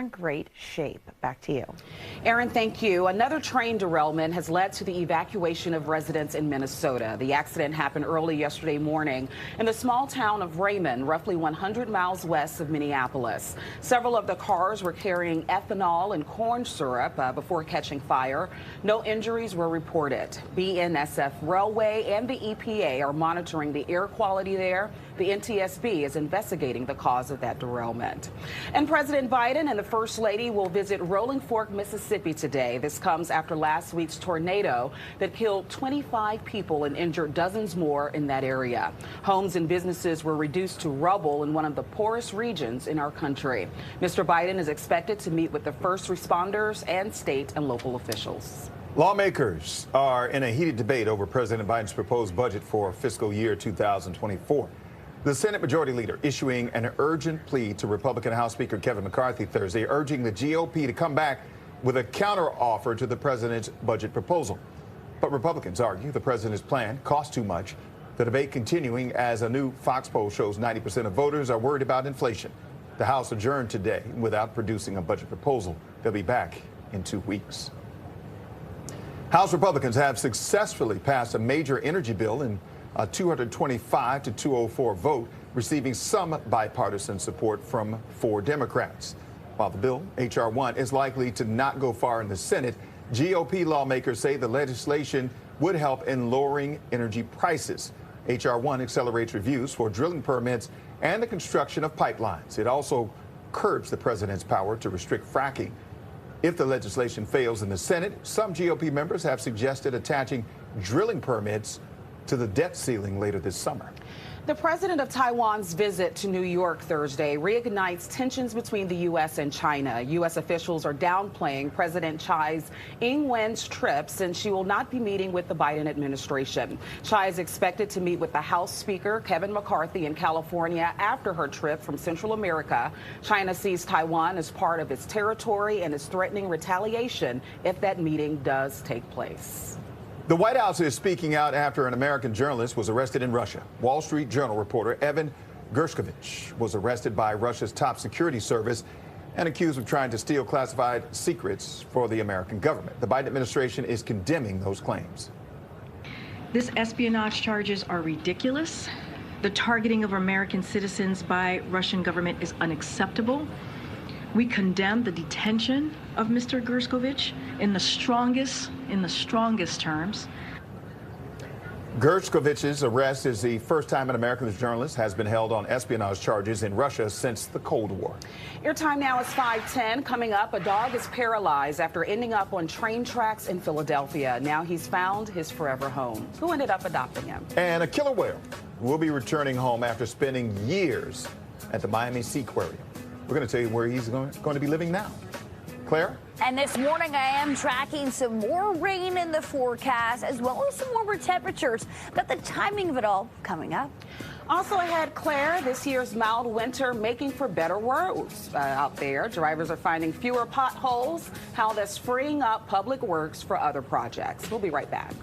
in great shape. Back to you. Aaron, thank you. Another train derailment has led to the evacuation of residents in Minnesota. The accident happened early yesterday morning in the small town of Raymond, roughly 100 miles west of Minneapolis. Several of the cars were carrying ethanol and corn syrup before catching fire. No injuries were reported. BNSF Railway and the EPA are monitoring the air quality there. The NTSB is investigating the cause of that derailment. And President Biden and the First Lady will visit Rolling Fork, Mississippi today. This comes after last week's tornado that killed 25 people and injured dozens more in that area. Homes and businesses were reduced to rubble in one of the poorest regions in our country. Mr. Biden is expected to meet with the first responders and state and local officials. Lawmakers are in a heated debate over President Biden's proposed budget for fiscal year 2024. The Senate Majority Leader issuing an urgent plea to Republican House Speaker Kevin McCarthy Thursday, urging the GOP to come back with a counteroffer to the president's budget proposal. But Republicans argue the president's plan costs too much. The debate continuing as a new Fox poll shows 90% of voters are worried about inflation. The House adjourned today without producing a budget proposal. They'll be back in 2 weeks. House Republicans have successfully passed a major energy bill in a 225 to 204 vote, receiving some bipartisan support from 4 Democrats. While the bill, H.R. 1, is likely to not go far in the Senate, GOP lawmakers say the legislation would help in lowering energy prices. H.R. 1 accelerates reviews for drilling permits and the construction of pipelines. It also curbs the president's power to restrict fracking. If the legislation fails in the Senate, some GOP members have suggested attaching drilling permits to the debt ceiling later this summer. The president of Taiwan's visit to New York Thursday reignites tensions between the U.S. and China. U.S. officials are downplaying President Tsai's Ing-wen's trip since she will not be meeting with the Biden administration. Tsai is expected to meet with the House Speaker Kevin McCarthy in California after her trip from Central America. China sees Taiwan as part of its territory and is threatening retaliation if that meeting does take place. The White House is speaking out after an American journalist was arrested in Russia. Wall Street Journal reporter Evan Gershkovich was arrested by Russia's top security service and accused of trying to steal classified secrets for the American government. The Biden administration is condemning those claims. These espionage charges are ridiculous. The targeting of American citizens by Russian government is unacceptable. We condemn the detention of Mr. Gershkovich in the strongest terms. Gershkovich's arrest is the first time an American journalist has been held on espionage charges in Russia since the Cold War. Your time now is 5:10. Coming up, a dog is paralyzed after ending up on train tracks in Philadelphia. Now he's found his forever home. Who ended up adopting him? And a killer whale will be returning home after spending years at the Miami Seaquarium. We're going to tell you where he's going to be living now. Claire? And this morning, I am tracking some more rain in the forecast, as well as some warmer temperatures. Got the timing of it all coming up. Also ahead, Claire, this year's mild winter making for better roads out there. Drivers are finding fewer potholes, how that's freeing up public works for other projects. We'll be right back.